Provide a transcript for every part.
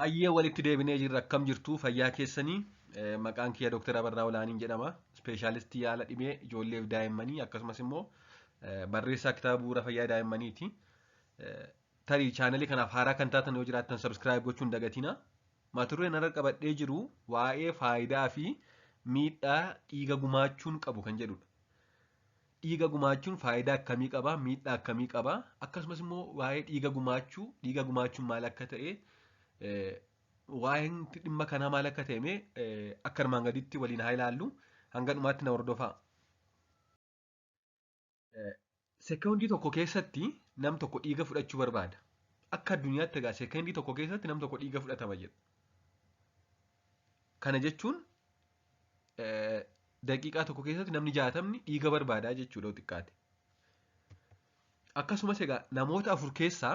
Hayyee walitti deebinee jirra akkam jirtu fayyaa keessanii maqaan kiyya Dr. Abarraa Olaaniin jedhama. Ispeeshaalistii yaala dhibee ijoolleef daa'immanii akkasumas immoo barreessaa kitaaba bu'uura fayyaa daa'immaniiti. Tarii chaanalii kanaaf haaraa kan taatan yoo jiraattan sabskiraayib gochuun dagatina. Mata dureen irra qabadhee jiru waa'ee faayidaa fi miidhaa dhiiga gumaachuun qabu kan jedhudha. Dhiiga gumaachuun faayidaa akkamii qaba? Miidhaa akkamii qaba? Akkasumas immoo waa'ee dhiiga gumaachuun maal akka ta'e waa'een dhimma kanaa maal akka ta'e akka armaan gaditti waliin haa ilaallu hanga dhumaatti na hordofaa. Sekoondii tokko keessatti nam tokko dhiiga fudhachuu barbaada. Akka addunyaatti egaa sekoondii tokko keessatti nam tokko dhiiga fudhatama jedha. Kana jechuun daqiiqaa tokko keessatti namni 60 dhiiga barbaadaa jechuudha yoo xiqqaate. Akkasumas egaa namoota 4 keessaa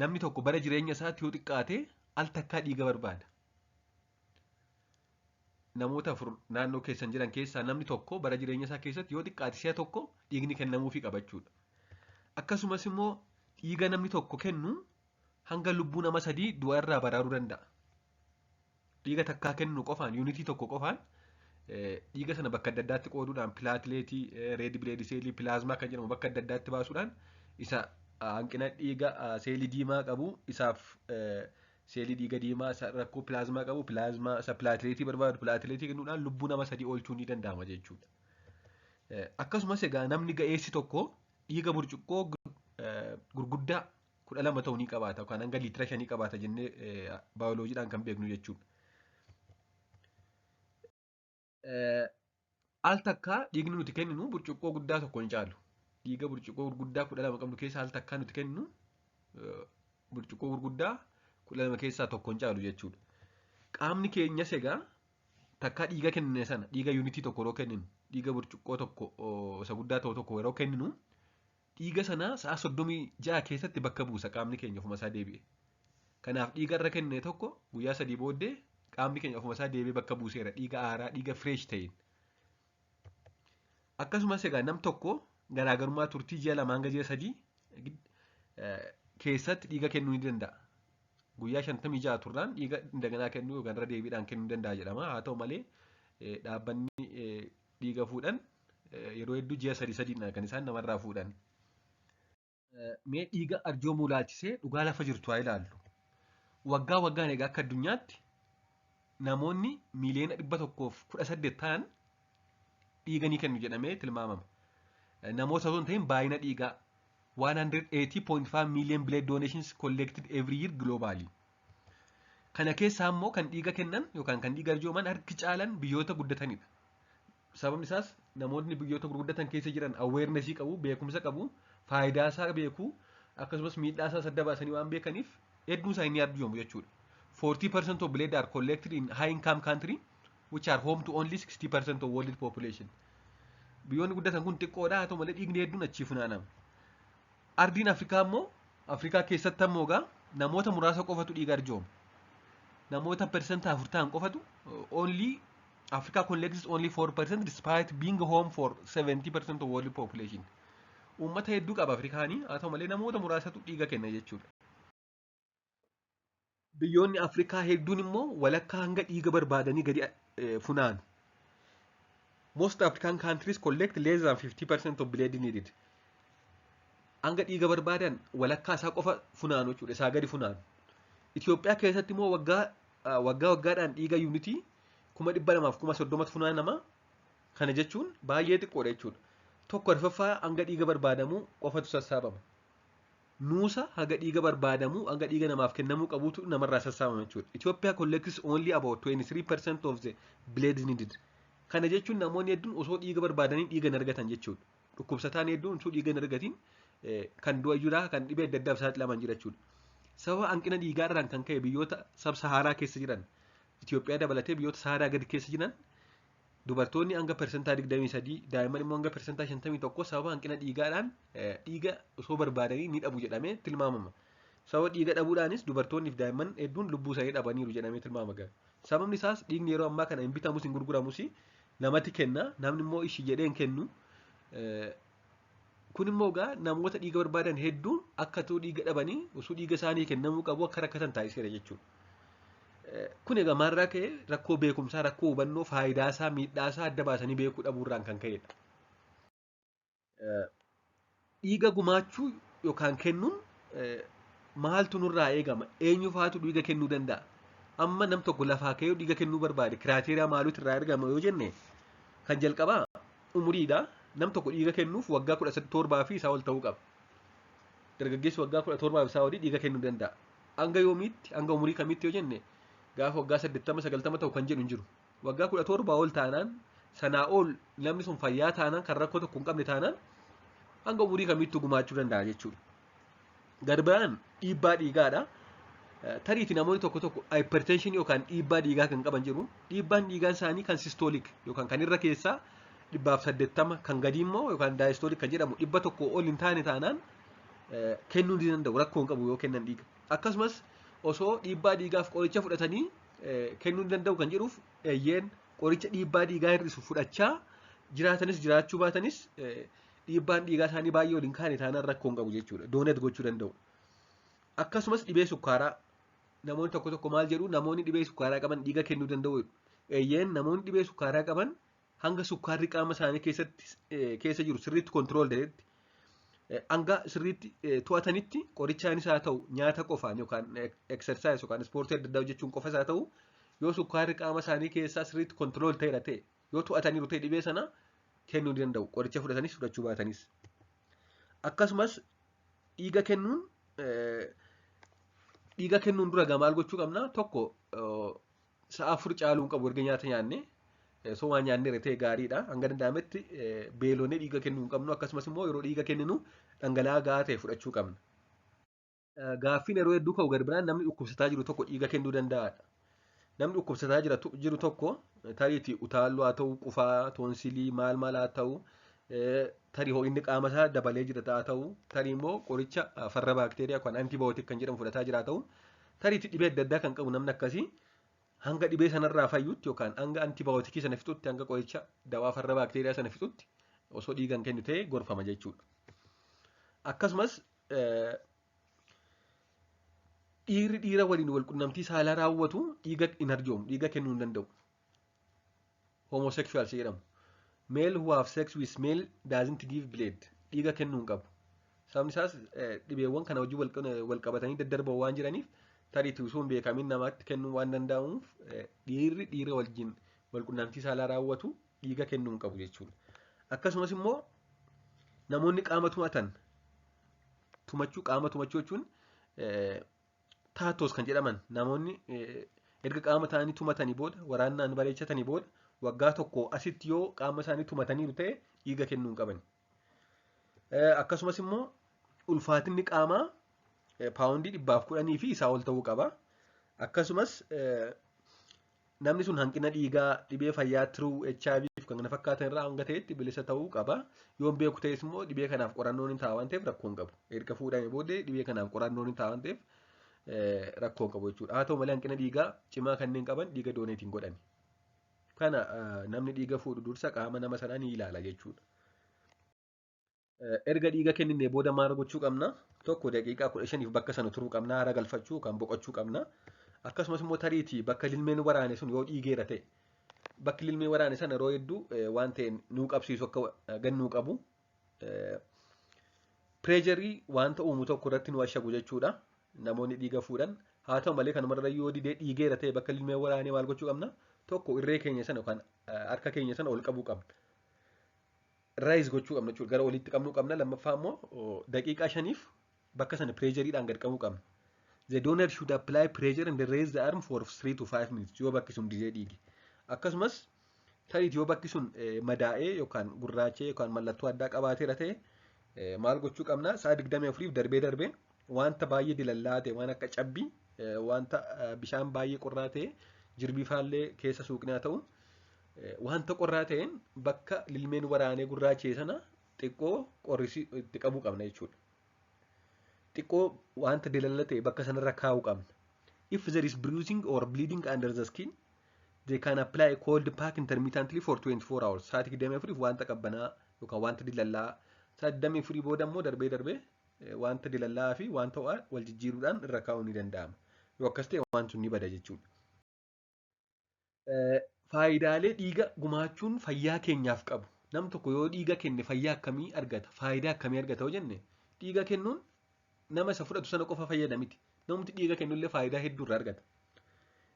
namni tokko bara jireenya isaatti yoo xiqqaate al takkaa dhiiga barbaada. Namoota 4 naannoo keessan jiran keessaa namni tokko bara jireenya isaa keessatti yoo xiqqaate si'a tokko dhiigni kennamuufii qabachuudha. Akkasumas immoo dhiiga namni tokko kennu hanga lubbuu nama 3 du'a irraa baraaruu danda'a. Dhiiga takkaa kennu qofaan yuunitii tokko qofaan dhiiga sana bakka adda addaatti qooduudhaan pilaatileetii, reed bileed seelii, pilaazmaa kan jedhamu bakka adda addaatti baasuudhaan isa hanqina dhiiga seelii diimaa qabu isaaf seelii dhiiga diimaa isa rakkoo pilaazmaa qabu pilaazmaa isa pilaatileetii barbaadu pilaatileetii kennuudhaan lubbuu nama 3 oolchuu ni danda'ama jechuudha. Akkasumas egaa namni ga'eessi tokko dhiiga burcuqqoo gurguddaa 12 ta'uu ni qabaata yookaan hanga liitira 5 qabaata jennee baayoloojiidhaan kan beeknu jechuudha. Al takkaa dhiigni nuti kenninu burcuqqoo guddaa tokko hin caalu. Dhiiga burcuqqoo gurguddaa 12 qabnu keessaa al takkaa nuti kenninu burcuqqoo gurguddaa 12 keessaa tokko hin caalu jechuudha. Qaamni keenyas egaa takkaa dhiiga kennine sana dhiiga yuunitii tokko yeroo kenninu dhiiga burcuqqoo tokko isa guddaa ta'u tokko yeroo kenninu dhiiga sana sa'a 36 keessatti bakka buusa qaamni keenya ofuma isaa deebi'e. Kanaaf dhiiga irra kennine tokko guyyaa 3 booddee qaamni keenya ofuma isaa deebi'ee bakka buuseera dhiiga haaraa dhiiga fireesh ta'een. Akkasumas egaa nam tokko garaagarummaa turtii ji'a 2 hanga ji'a 3 keessatti dhiiga kennuu ni danda'a. Guyyaa 56 turraan dhiiga indaganaa kennuu yookaan irra deebiidhaan kennuu danda'a jedhama. Haa ta'u malee dhaabbanni dhiiga fuudhan yeroo hedduu ji'a 3 kan isaan namarraa fuudhan. Mee dhiiga arjoomuu laalchisee dhugaa lafa jirtu haa ilaallu. Waggaa waggaan egaa akka addunyaatti namoonni miiliyoona 118 ta'an dhiiga ni kennu jedhamee tilmaamama. Namoota osoo hin ta'in baay'ina dhiigaa 180.5 million blood donations collected every year globally. Kana keessaa immoo kan dhiiga kennan yookaan kan dhiiga arjooman harki caalan biyyoota guddatanidha. Sababni isaas namoonni biyyoota gurguddatan keessa jiran awarenessii qabu, beekumsa qabu, faayidaa isaa beeku, akkasumas miidhaa isaa adda baasanii waan beekaniif hedduun isaa inni arjoomu jechuudha. 40% of blood are collected in high income country which are home to only 60% of world population. Biyyoonni guddatan kun xiqqoodha haa ta'u malee dhiigni hedduun achii funaanama. Ardiin Afrikaa immoo Afrikaa keessatti ammoo egaa namoota muraasa qofatu dhiiga arjooma. Namoota persentaa 40 ta'an qofatu only Africa collects only 4% despite being home for 70% of world population. Uummata hedduu qaba Afrikaanii haa ta'u malee namoota muraasatu dhiiga kenna jechuudha. Biyyoonni Afrikaa hedduun immoo walakkaa hanga dhiiga barbaadanii gadi funaanu. Most African countries collect less than 50% of blood needed. Hanga dhiiga barbaadan walakkaa isaa qofa funaanu jechuudha. Isaa gadi funaanu. Itoophiyaa keessatti immoo waggaadhaan dhiiga yuunitii 200,000 funaanama. Kana jechuun baay'ee xiqqoodha jechuudha. Tokko arfaffaa hanga dhiiga barbaadamu qofatu sassaabama. Nuusa hanga dhiiga barbaadamu hanga dhiiga namaaf kennamuu qabuutu namarraa sassaabama jechuudha. Itoophiyaa collects only about 23% of the blood needed. Kana jechuun namoonni hedduun osoo dhiiga barbaadanii dhiiga hin argatan jechuudha. Dhukkubsataan hedduun osoo dhiiga hin argatiin kan du'a jira kan dhibee adda addaaf saaxilaman jira jechuudha. Sababa hanqina dhiigaa irraan kan ka'e biyyoota sab-saharaa keessa jiran Itoophiyaa dabalatee biyyoota saharaa gadi keessa jiran dubartoonni hanga persentaa 23 daa'imman immoo hanga persentaa 51 sababa hanqina dhiigaadhaan dhiiga osoo barbaadanii ni dhabu jedhamee tilmaamama. Sababa dhiiga dhabuudhaanis dubartoonniif daa'imman hedduun lubbuu isaanii dhabaniiru jedhamee tilmaamama. Sababni isaas dhiigni yeroo ammaa kana hin bitamus hin gurguramus namatti kenna namni immoo ishii jedhee hin kennu. Kun immoo egaa namoota dhiiga barbaadan hedduun akka ta'u dhiiga dhabanii osoo dhiiga isaanii kennamuu qabu akka rakkatan taasiseera jechuudha. Kun egaa maalirraa ka'e rakkoo beekumsaa, rakkoo hubannoo, faayidaasaa, miidhaasaa adda baasanii beekuu dhabuurraan kan ka'edha. Dhiiga gumaachuu yookaan kennuun maaltu nurraa eegama? Eenyu faatu dhiiga kennuu danda'a? Amma nam tokko lafaa ka'ee dhiiga kennuu barbaade kiraateeriyaa maaliitu irraa argama yoo jenne kan jalqabaa umuriidha. Nam tokko dhiiga kennuuf waggaa 17 fi isaa ol ta'uu qaba. Dargaggeessi waggaa 17 fi isaa olii dhiiga kennuu danda'a. Hanga yoomiitti, hanga umurii kamitti yoo jenne gaafa waggaa 80-90 ta'u kan jedhu hin jiru. Waggaa 17 ol taanaan sanaa ol namni sun fayyaa taanaan kan rakkoo tokko hin qabne taanaan hanga umurii kamittuu gumaachuu danda'a jechuudha. Garbaan dhiibbaa dhiigaadha. Tariitii namoonni tokko tokko hypertension yookaan dhiibbaa dhiigaa kan qaban jiru. Dhiibbaan dhiigaa isaanii kan systolic yookaan kan irra keessaa 180 kan gadi immoo yookaan diastolic kan jedhamu 100 ol hin taane taanaan kennuu ni danda'u, rakkoo hin qabu yoo kennan dhiiga. Akkasumas osoo dhiibbaa dhiigaaf qoricha fudhatanii kennuu ni danda'u kan jedhuuf eeyyeen qoricha dhiibbaa dhiigaa hir'isu fudhachaa jiraatanis jiraachuu baatanis dhiibbaan dhiigaa isaanii baay'ee ol hin kaane taanaan rakkoo hin qabu jechuudha. Doonet gochuu danda'u. Akkasumas dhibee sukkaaraa namoonni tokko tokko maal jedhu namoonni dhibee sukkaaraa qaban dhiiga kennuu danda'u. Eeyyeen namoonni dhibee sukkaaraa qaban hanga sukkaarri qaama isaanii keessa jiru sirriitti kontirool ta'etti hanga sirriitti to'atanitti qorichaanis haa ta'u nyaata qofaan yookaan eksersaayis yookaan ispoortii adda addaa hojjechuun qofas haa ta'u yoo sukkaarri qaama isaanii keessaa sirriitti kontirool ta'eera ta'e yoo to'ataniiru ta'e dhibee sana kennuu ni danda'u qoricha fudhatanis fudhachuu baatanis. Akkasumas dhiiga kennuun dura maal gochuu qabna? Tokko sa'a 4 caaluu hin qabu erga nyaata nyaanne. So waan nyaanne ta'e gaariidha. Hanga danda'ametti beelonnee dhiiga kennuu hin qabnu. Akkasumas immoo yeroo dhiiga kenninu dhangala'aa gahaa ta'e fudhachuu qabna. Gaaffiin yeroo hedduu ka'u garbiraan namni dhukkubsataa jiru tokko dhiiga kennuu danda'aadha. Namni dhukkubsataa jiru tokko tariitii utaalloo haa ta'u, qufaa, toonsilii maal haa ta'u, tarii ho'inni qaama isaa dabalee jira haa ta'u, tarii immoo qoricha farra baakteeriyaa kan antibiyootik kan jedhamu fudhataa jira haa ta'u, tariitii dhibee adda addaa kan qabu namni akkasii hanga dhibee sanarraa fayyutti yookaan hanga antibiyootikii sana fixutti hanga qoricha dawaa farra baakteeriyaa sana fixutti osoo dhiigan kennu ta'e gorfama jechuudha. Akkasumas dhiirri dhiira waliin wal qunnamtii saalaa raawwatu dhiiga hin arjoomu, dhiiga kennuu hin danda'u. Homosexuals jedhamu. Male who have sex with male doesn't give blood. Dhiiga kennuu hin qabu. Sababni isaas dhibeewwan kana wajjin wal qabatanii daddarbaa waan jiraniif tariitii osoo hin beekamin namaatti kennuu waan danda'amuuf dhiirri dhiira wajjin wal qunnamtii saalaa raawwatu dhiiga kennuu hin qabu jechuudha. Akkasumas immoo namoonni qaama tumatan qaama tumachuu jechuun taatoos kan jedhaman namoonni erga qaama isaanii tumatanii booda waraannaan bareechatanii booda waggaa tokko asitti yoo qaama isaanii tumataniiru ta'e dhiiga kennuu hin qaban. Akkasumas immoo ulfaatinni qaamaa paawundii 110 fi isaa ol ta'uu qaba. Akkasumas namni sun hanqina dhiigaa, dhibee fayyaa tiruu, HIV fi kan kana fakkaatan irraa hanga ta'etti bilisa ta'uu qaba. Yoo hin beeku ta'es immoo dhibee kanaaf qorannoon hin ta'a waan ta'eef rakkoo hin qabu. Erga fuudhamee booddee dhibee kanaaf qorannoon hin ta'a waan ta'eef rakkoo hin qabu jechuudha. Haa ta'u malee hanqina dhiigaa cimaa kanneen qaban dhiiga dooneetiin godhani. Kana namni dhiiga fuudhu dursa qaama nama sanaa ni ilaala jechuudha. Erga dhiiga kenninee booda maal gochuu qabna? Tokko daqiiqaa 15 bakka sana turuu qabna, haara galfachuu kan boqochuu qabna. Akkasumas immoo tariitii bakka lilmeen waraane sun yoo dhiigeera ta'e bakki lilmeen waraane sana yeroo hedduu waan ta'e nuu qabsiisu akka gannuu qabu. Pireejarii wanta uumu tokko irratti nu ashagu jechuudha. Namoonni dhiiga fuudhan. Haa ta'u malee kanumarra yoo didee dhiigeera ta'e bakka lilmeen waraanee maal gochuu qabna? Tokko irree keenya sana yookaan harka keenya sana ol qabuu qabna. Raayis gochuu qabna jechuudha. Gara olitti qabnuu qabna. Lammaffaa immoo daqiiqaa 5 bakka sana pireejariidhaan gad qabuu qabna. The donor should apply pressure and raise the arm for 3 to 5 minutes yoo bakki sun didee dhiige. Akkasumas tariitii yoo bakki sun madaa'ee yookaan gurraachee yookaan mallattoo addaa qabaateera ta'e maal gochuu qabna? Sa'a 24 darbee wanta baay'ee dilallaa ta'e waan akka cabbii wanta bishaan baay'ee qorraa ta'e jirbii faallee keessa suuqnaa ta'u wanta qorraa ta'een bakka lilmeen waraanee gurraachee sana xiqqoo qorrisi itti qabuu qabna jechuudha. Xiqqoo wanta dilallaa ta'e bakka sanarra kaa'uu qabna. If there is bruising or bleeding under the skin, they can apply a cold pack intermittently for 24 hours. Sa'aatii 24 wanta qabbanaa yookaan wanta dilallaa sa'aatii 24 booda immoo darbee wanta dilallaa fi wanta ho'aa wal jijjiiruudhaan irra kaa'uu ni danda'ama. Yoo akkas ta'e wanti sun ni bada jechuudha. Faayidaalee dhiiga gumaachuun fayyaa keenyaaf qabu. Nam tokko yoo dhiiga kenne fayyaa akkamii argata? Faayidaa akkamii argata yoo jenne dhiiga kennuun nama isa fudhatu sana qofa fayyada miti. Namni dhiiga kennullee faayidaa hedduu irraa argata.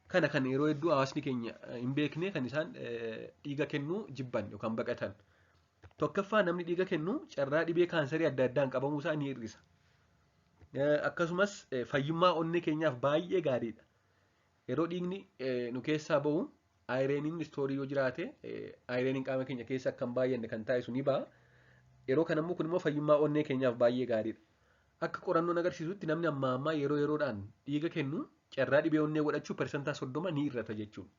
Kana kan yeroo hedduu hawaasni keenya hin beekne kan isaan dhiiga kennuu jibban yookaan baqatan. Tokkoffaa namni dhiiga kennu carraa dhibee kaansarii adda addaan qabamuusaa ni hir'isa. Akkasumas fayyummaa onnee keenyaaf baay'ee gaariidha. Yeroo dhiigni nu keessaa bahu ayireeniin istoorii yoo jiraate ayireeniin qaama keenya keessa akka hin baay'anne kan taasisu ni baha. Yeroo kanammoo kun immoo fayyummaa onnee keenyaaf baay'ee gaariidha. Akka qorannoon agarsiisutti namni ammaa yeroo yeroodhaan dhiiga kennu carraa dhibee onnee godhachuu persentaa 30 ni hir'ata jechuudha.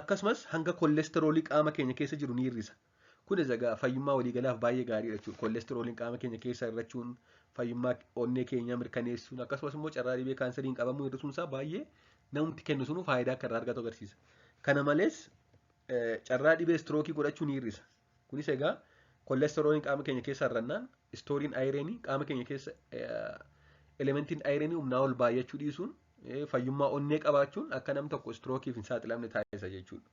Akkasumas hanga koolesteroolii qaama keenya keessa jiru ni hir'isa. Kunis egaa fayyummaa waliigalaaf baay'ee gaariidha jechuudha. Koolesterooliin qaama keenya keessa hir'achuun fayyummaa onnee keenyaa mirkaneessuun akkasumas immoo carraa dhibee kaansariin qabamuu hir'isuun isaa baay'ee namni kennu sunu faayidaa akka irraa argatu agarsiisa. Kana malees carraa dhibee istirookii godhachuu ni hir'isa. Kunis egaa koolesterooliin qaama keenya keessa hir'annaan istooriin ayireenii qaama keenya keessa elementiin ayireenii humnaa ol baay'achuu dhiisuun fayyummaa onnee qabaachuun akka nam tokko istirookiif hin saaxilamne taasisa jechuudha.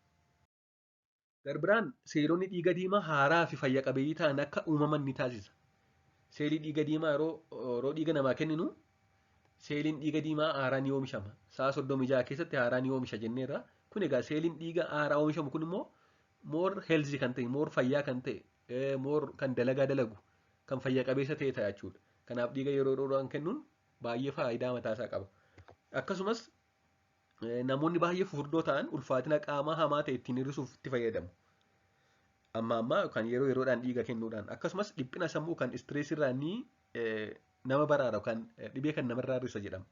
Garbiraan seelonni dhiiga diimaa haaraa fi fayya qabeeyyii ta'an akka uumaman ni taasisa. Seelii dhiiga diimaa yeroo dhiiga namaa kenninu seeliin dhiiga diimaa haaraa ni oomishama. Sa'a 36 keessatti haaraa ni oomisha jenneerra. Kun egaa seeliin dhiiga haaraa oomishamu kun immoo moor heelzii kan ta'e, moor fayyaa kan ta'e, moor kan dalagaa dalagu, kan fayya qabeessa ta'e ta'a jechuudha. Kanaaf dhiiga yeroo yeroodhaan kennuun baay'ee faayidaa mataasaa qaba. Akkasumas namoonni baay'ee fufurdoo ta'an ulfaatina qaamaa hamaa ta'e ittiin hir'isuuf itti fayyadamu. Amma kan yeroo yeroodhaan dhiiga kennuudhaan akkasumas dhiphina sammuu kan istireesirraa ni nama baraara kan dhibee kan namarraa hir'isa jedhama.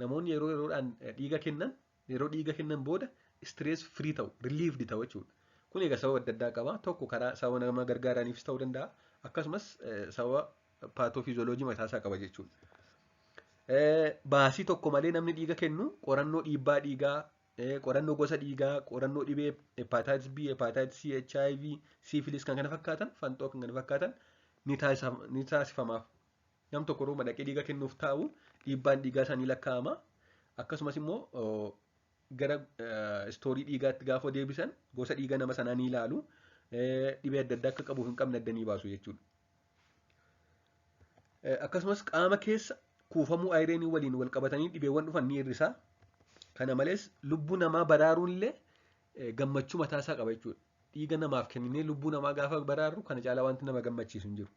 Namoonni yeroo yeroodhaan dhiiga kennan yeroo dhiiga kennan booda istirees firii ta'u, riliifdi ta'u jechuudha. Kun egaa sababa adda addaa qaba. Tokko karaa sababa nama gargaaraniifis ta'uu danda'a. Akkasumas sababa paatoofiizooloojii mataasaa qaba jechuudha. Baasii tokko malee namni dhiiga kennu qorannoo dhiibbaa dhiigaa, qorannoo gosa dhiigaa, qorannoo dhibee hepatitis B, hepatitis C, HIV, syphilis kan kana fakkaatan, fanxoo kan kana fakkaatan ni taasifamaaf. Nam tokko yeroo madaqee dhiiga kennuuf taa'u dhiibbaan dhiigaa isaanii lakkaa'ama. Akkasumas immoo gara istoorii dhiigaatti gaafa deebisan gosa dhiiga nama sanaa ni ilaalu. Dhibee adda addaa akka qabuuf hin qabne adda ni baasu jechuudha. Akkasumas qaama keessa kuufamuu ayireenii waliin wal qabatanii dhibeewwan dhufan ni hir'isa. Kana malees lubbuu namaa baraaruun illee gammachuu mataasaa qaba jechuudha. Dhiiga namaaf kenninee lubbuu namaa gaafa baraarru kana caalaa wanti nama gammachiisu hin jiru.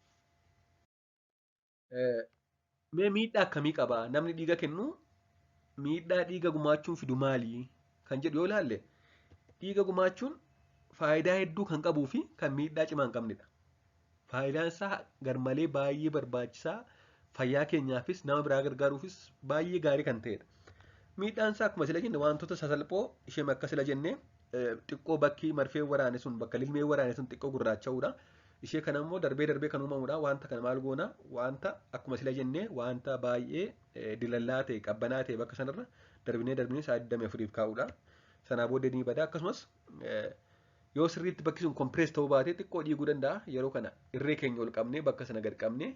Mee miidhaa akkamii qaba? Namni dhiiga kennu miidhaa dhiiga gumaachuun fidu maali? Kan jedhu yoo ilaalle dhiiga gumaachuun faayidaa hedduu kan qabuu fi kan miidhaa cimaa hin qabnedha. Faayidaan isaa garmalee baay'ee barbaachisaa, fayyaa keenyaafis nama biraa gargaaruufis baay'ee gaarii kan ta'edha. Miidhaan isaa akkuma sila jenne wantoota sasalphoo ishee akka sila jenne xiqqoo bakki marfee waraane sun bakka lilmee waraane sun xiqqoo gurraacha'uudha. Ishee kana immoo darbee kan uumamudha. Wanta kana maal goona? Wanta akkuma sila jenne wanta baay'ee dilallaa ta'e qabbanaa ta'e bakka sanarra darbinee sa'a 24f kaa'uudha. Sanaa booda ni bada. Akkasumas yoo sirriitti bakki sun kompirees ta'uu baate xiqqoo dhiiguu danda'a. Yeroo kana irree keenya ol qabnee bakka sana gad qabnee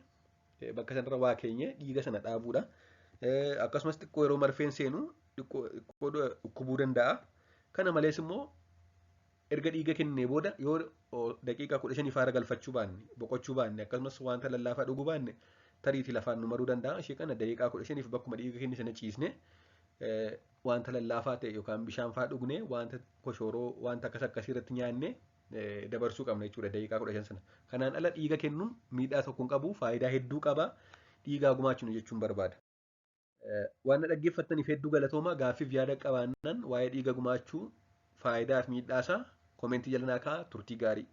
bakka sanarra waa keenya dhiiga sana dhaabuudha. Akkasumas xiqqoo yeroo marfeen seenu xiqqoo dhukkubuu danda'a. Kana malees immoo erga dhiiga kennee booda yoo daqiiqaa 15 faara galfachuu baanne, boqochuu baanne akkasumas wanta lallaafaa dhuguu baanne tariitii lafaan nu maruu danda'a. Ishee kana daqiiqaa 15 bakkuma dhiiga kenne sana ciisne wanta lallaafaa ta'e yookaan bishaan fa'aa dhugne wanta koshoroo wanta akkasii irratti nyaanne dabarsuu qabna jechuudha daqiiqaa 15 sana. Kanaan ala dhiiga kennuun miidhaa tokko hin qabu, faayidaa hedduu qaba. Dhiigaa gumaachuun jechuun barbaada. Waan dhaggeeffattaniif hedduu galatooma. Gaaffiif yaada qabaannan waa'ee dhiiga gumaachuu faayidaa fi miidhaa isaa koomentii jala naa kaa'aa. Turtii gaarii.